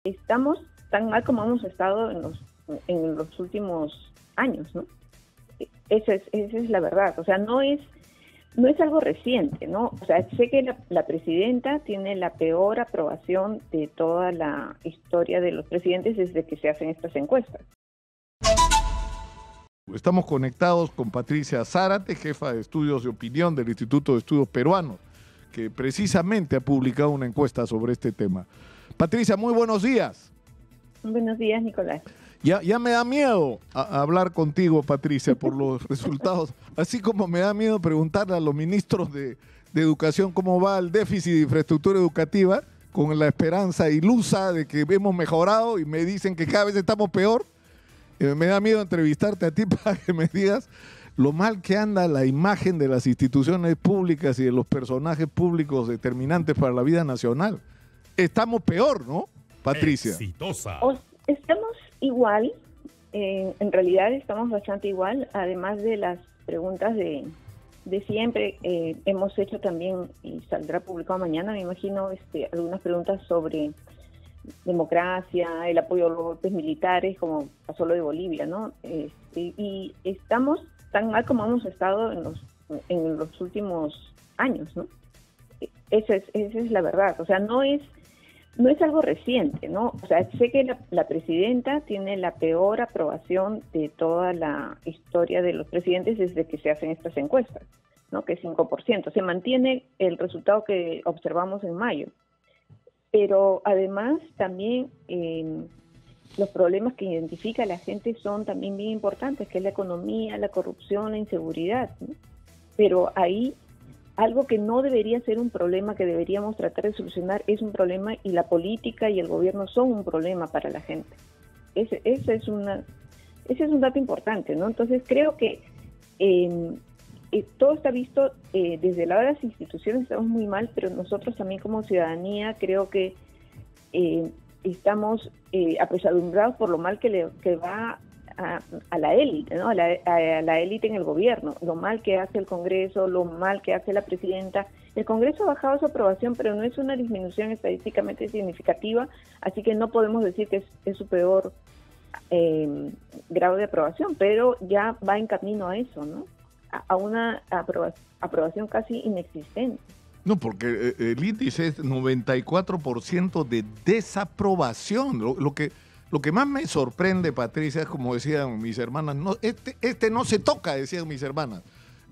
estamos tan mal como hemos estado en los últimos años, ¿no? Esa es la verdad. O sea, no es algo reciente, ¿no? O sea, sé que la presidenta tiene la peor aprobación de toda la historia de los presidentes desde que se hacen estas encuestas. Estamos conectados con Patricia Zárate, jefa de estudios de opinión del Instituto de Estudios Peruanos, que precisamente ha publicado una encuesta sobre este tema. Patricia, muy buenos días. Buenos días, Nicolás. Ya me da miedo hablar contigo, Patricia, por los resultados, así como me da miedo preguntarle a los ministros de Educación cómo va el déficit de infraestructura educativa, con la esperanza ilusa de que hemos mejorado y me dicen que cada vez estamos peor. Me da miedo entrevistarte a ti para que me digas lo mal que anda la imagen de las instituciones públicas y de los personajes públicos determinantes para la vida nacional. Estamos peor, ¿no, Patricia? Exitosa. Estamos igual, en realidad estamos bastante igual, además de las preguntas de siempre. Hemos hecho también, y saldrá publicado mañana, me imagino, algunas preguntas sobre democracia, el apoyo a los golpes militares, como pasó lo de Bolivia, ¿no? Y estamos tan mal como hemos estado en los últimos años, ¿no? Esa es la verdad. O sea, no es algo reciente, ¿no? O sea, sé que la presidenta tiene la peor aprobación de toda la historia de los presidentes desde que se hacen estas encuestas, ¿no? Que es 5%. Se mantiene el resultado que observamos en mayo. Pero además también los problemas que identifica la gente son también bien importantes, que es la economía, la corrupción, la inseguridad, ¿no? Pero ahí algo que no debería ser un problema, que deberíamos tratar de solucionar, es un problema, y la política y el gobierno son un problema para la gente. Ese es un dato importante, ¿no? Entonces creo que todo está visto desde el lado de las instituciones. Estamos muy mal, pero nosotros también como ciudadanía creo que estamos apesadumbrados por lo mal que va a la élite, ¿no? A la élite en el gobierno, lo mal que hace el Congreso, lo mal que hace la presidenta. El Congreso ha bajado su aprobación, pero no es una disminución estadísticamente significativa, así que no podemos decir que es su peor grado de aprobación, pero ya va en camino a eso, ¿no? A una aprobación casi inexistente. No, porque el índice es 94% de desaprobación. Lo que más me sorprende, Patricia, es como decían mis hermanas, no, este no se toca, decían mis hermanas.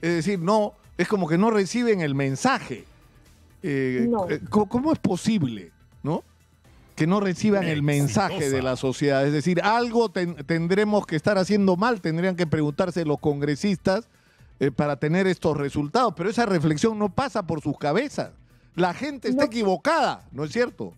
Es decir, no, es como que no reciben el mensaje. No. ¿Cómo es posible, no? Que no reciban el mensaje de la sociedad? Es decir, algo tendremos que estar haciendo mal, tendrían que preguntarse los congresistas para tener estos resultados, pero esa reflexión no pasa por sus cabezas. La gente está equivocada, ¿no es cierto?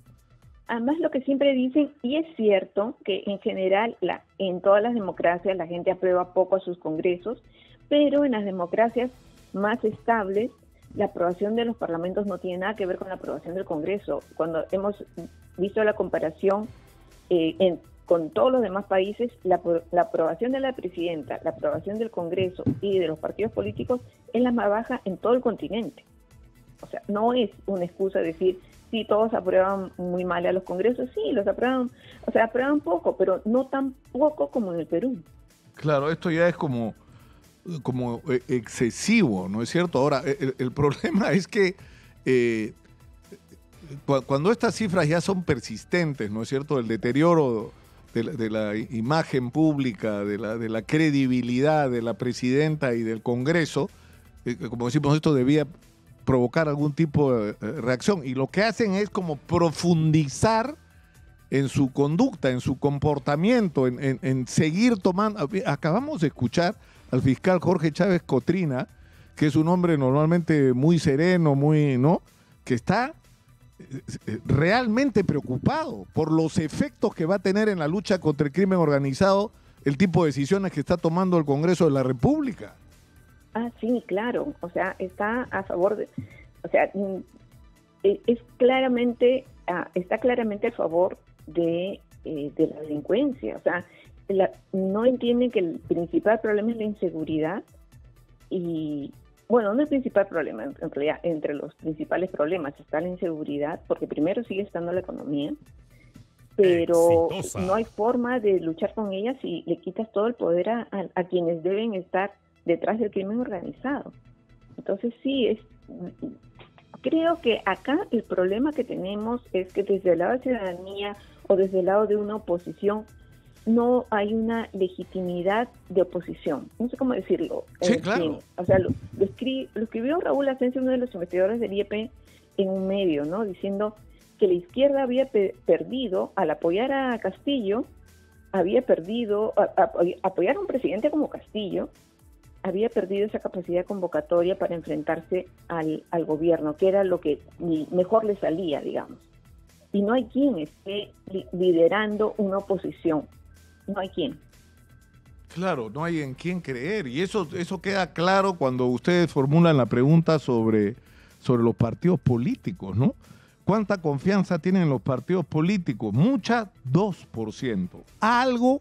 Además, lo que siempre dicen, y es cierto, que en general en todas las democracias la gente aprueba poco a sus congresos, pero en las democracias más estables la aprobación de los parlamentos no tiene nada que ver con la aprobación del Congreso. Cuando hemos visto la comparación con todos los demás países, la aprobación de la presidenta, la aprobación del Congreso y de los partidos políticos es la más baja en todo el continente. O sea, no es una excusa decir, sí, todos aprueban muy mal a los congresos. Sí, los aprueban, o sea, aprueban poco, pero no tan poco como en el Perú. Claro, esto ya es como excesivo, ¿no es cierto? Ahora, el problema es que cuando estas cifras ya son persistentes, ¿no es cierto? El deterioro de la imagen pública, de la credibilidad de la presidenta y del Congreso, como decimos, esto debía provocar algún tipo de reacción. Y lo que hacen es como profundizar en su conducta, en su comportamiento, en seguir tomando. Acabamos de escuchar al fiscal Jorge Chávez Cotrina, que es un hombre normalmente muy sereno, ¿no? Que está realmente preocupado por los efectos que va a tener en la lucha contra el crimen organizado el tipo de decisiones que está tomando el Congreso de la República. Ah, sí, claro. O sea, está a favor de... O sea, está claramente a favor de la delincuencia. O sea, no entienden que el principal problema es la inseguridad y... Bueno, no es el principal problema, en realidad, entre los principales problemas está la inseguridad, porque primero sigue estando la economía, pero Exitosa. no hay forma de luchar con ella si le quitas todo el poder a quienes deben estar detrás del crimen organizado. Entonces sí, creo que acá el problema que tenemos es que desde el lado de la ciudadanía o desde el lado de una oposición no hay una legitimidad de oposición. No sé cómo decirlo. Sí, claro. O sea, lo escribió Raúl Asensio, uno de los investigadores del IEP, en un medio, ¿no? Diciendo que la izquierda había perdido, al apoyar a Castillo, había perdido, apoyar a un presidente como Castillo, había perdido esa capacidad convocatoria para enfrentarse al gobierno, que era lo que mejor le salía, digamos. Y no hay quien esté liderando una oposición. No hay quien. Claro, no hay en quién creer. Y eso queda claro cuando ustedes formulan la pregunta sobre los partidos políticos, ¿no? ¿Cuánta confianza tienen los partidos políticos? Mucha, 2%. Algo,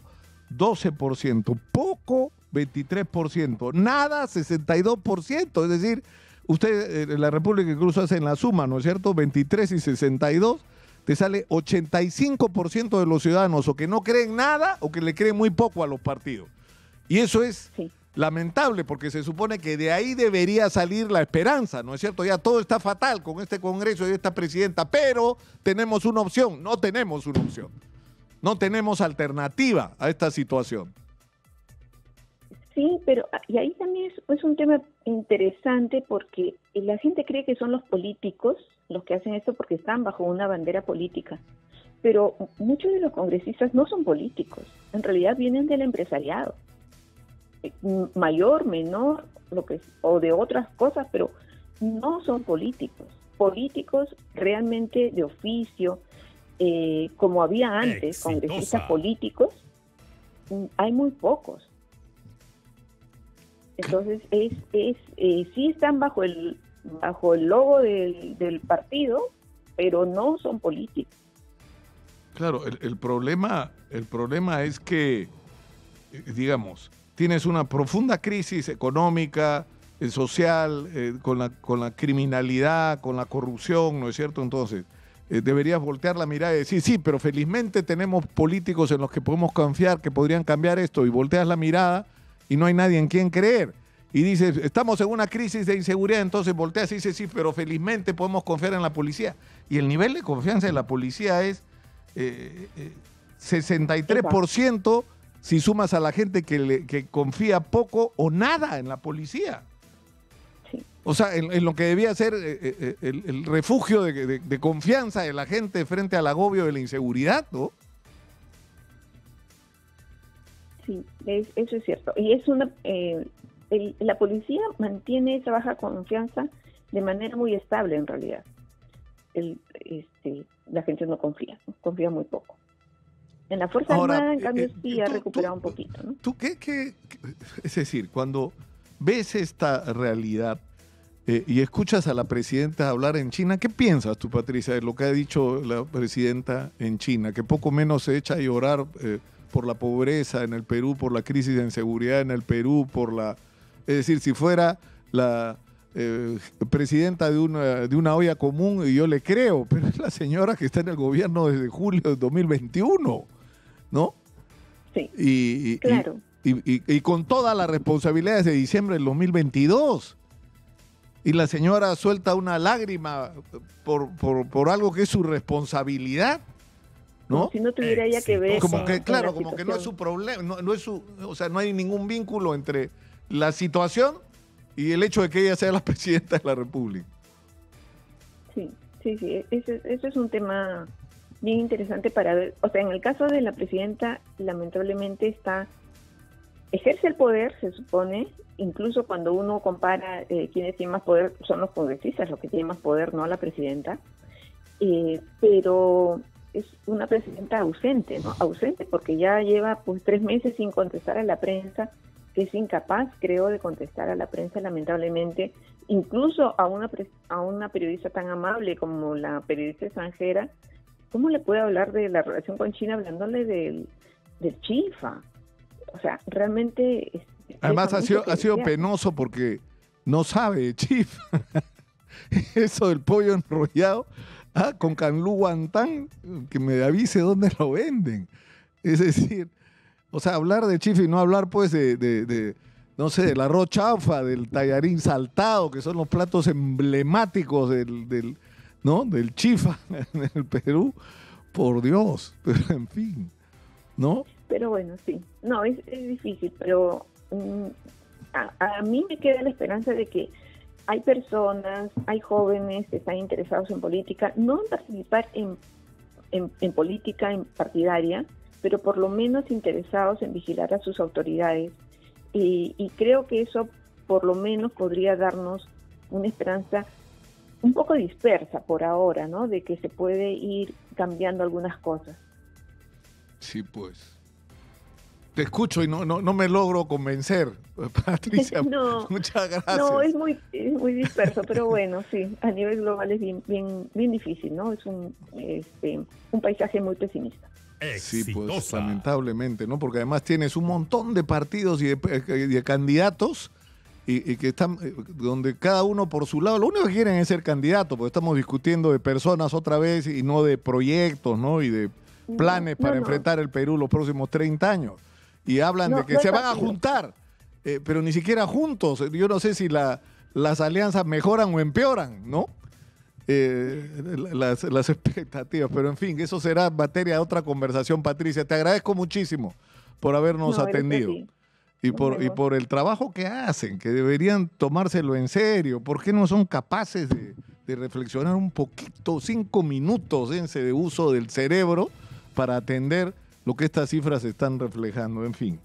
12%. Poco, 23%. Nada, 62%. Es decir, usted en la República incluso hacen la suma, ¿no es cierto? 23 y 62, te sale 85% de los ciudadanos o que no creen nada o que le creen muy poco a los partidos. Y eso es lamentable porque se supone que de ahí debería salir la esperanza, ¿no es cierto? Ya todo está fatal con este Congreso y esta presidenta, pero tenemos una opción. No tenemos una opción. No tenemos alternativa a esta situación. Sí, pero y ahí también es un tema interesante porque la gente cree que son los políticos los que hacen esto porque están bajo una bandera política, pero muchos de los congresistas no son políticos, en realidad vienen del empresariado, mayor, menor, o de otras cosas, pero no son políticos. Políticos realmente de oficio, como había antes, Exitosa. congresistas políticos, hay muy pocos. Entonces sí están bajo el logo del partido, pero no son políticos. Claro, el problema es que, digamos, tienes una profunda crisis económica, social, con la criminalidad, con la corrupción, ¿no es cierto? Entonces, deberías voltear la mirada y decir, sí, pero felizmente tenemos políticos en los que podemos confiar que podrían cambiar esto, y volteas la mirada y no hay nadie en quien creer. Y dices, estamos en una crisis de inseguridad, entonces volteas y dices, sí, pero felizmente podemos confiar en la policía. Y el nivel de confianza de la policía es 63% si sumas a la gente que confía poco o nada en la policía. Sí. O sea, en lo que debía ser el refugio de confianza de la gente frente al agobio de la inseguridad, ¿no? Sí, eso es cierto. Y es la policía mantiene esa baja confianza de manera muy estable en realidad. La gente no confía muy poco. En la Fuerza Armada, en cambio, sí ha recuperado un poquito, ¿no? ¿Tú qué? Es decir, cuando ves esta realidad y escuchas a la presidenta hablar en China, ¿qué piensas tú, Patricia, de lo que ha dicho la presidenta en China? Que poco menos se echa a llorar por la pobreza en el Perú, por la crisis de inseguridad en el Perú, es decir, si fuera la presidenta de una olla común, y yo le creo, pero es la señora que está en el gobierno desde julio de 2021, ¿no? Sí, claro. Y con todas las responsabilidades de diciembre del 2022. Y la señora suelta una lágrima por algo que es su responsabilidad, ¿no? Como si no tuviera ella que ver. Como que, claro, como que no es su problema, no es su, o sea, no hay ningún vínculo entre la situación y el hecho de que ella sea la presidenta de la República. Sí. Eso es un tema bien interesante para ver. O sea, en el caso de la presidenta, lamentablemente ejerce el poder, se supone, incluso cuando uno compara quiénes tienen más poder, son los congresistas los que tienen más poder, no la presidenta, pero es una presidenta ausente, ¿no? Ausente porque ya lleva 3 meses sin contestar a la prensa, que es incapaz, creo, de contestar a la prensa, lamentablemente, incluso a una periodista tan amable como la periodista extranjera. ¿Cómo le puede hablar de la relación con China hablándole del chifa? O sea, realmente... Además ha sido penoso porque no sabe, Chief. Eso del pollo enrollado Con Canlú Guantán, que me avise dónde lo venden. Es decir, o sea, hablar de chifa y no hablar pues no sé, del arroz chaufa, del tallarín saltado, que son los platos emblemáticos ¿no? del chifa en el Perú, por Dios, pero en fin, ¿no? Pero bueno, sí, no, es difícil, pero a mí me queda la esperanza de que hay personas, hay jóvenes que están interesados en política, no en participar en política en partidaria, pero por lo menos interesados en vigilar a sus autoridades. Y creo que eso por lo menos podría darnos una esperanza un poco dispersa por ahora, ¿no? De que se puede ir cambiando algunas cosas. Sí, pues. Te escucho y no me logro convencer, Patricia. No, muchas gracias. No, es muy disperso, pero bueno, sí, a nivel global es bien difícil, ¿no? Es un paisaje muy pesimista. Sí, pues lamentablemente, ¿no? Porque además tienes un montón de partidos y de candidatos y que están donde cada uno por su lado, lo único que quieren es ser candidato, porque estamos discutiendo de personas otra vez y no de proyectos, ¿no? Y de planes para enfrentar el Perú los próximos 30 años. Y hablan de que se van a juntar, pero ni siquiera juntos. Yo no sé si las alianzas mejoran o empeoran, ¿no? Las expectativas, pero en fin, eso será materia de otra conversación, Patricia. Te agradezco muchísimo por habernos atendido y por el trabajo que hacen, que deberían tomárselo en serio. ¿Por qué no son capaces de reflexionar un poquito, 5 minutos de uso del cerebro para atender lo que estas cifras están reflejando? En fin.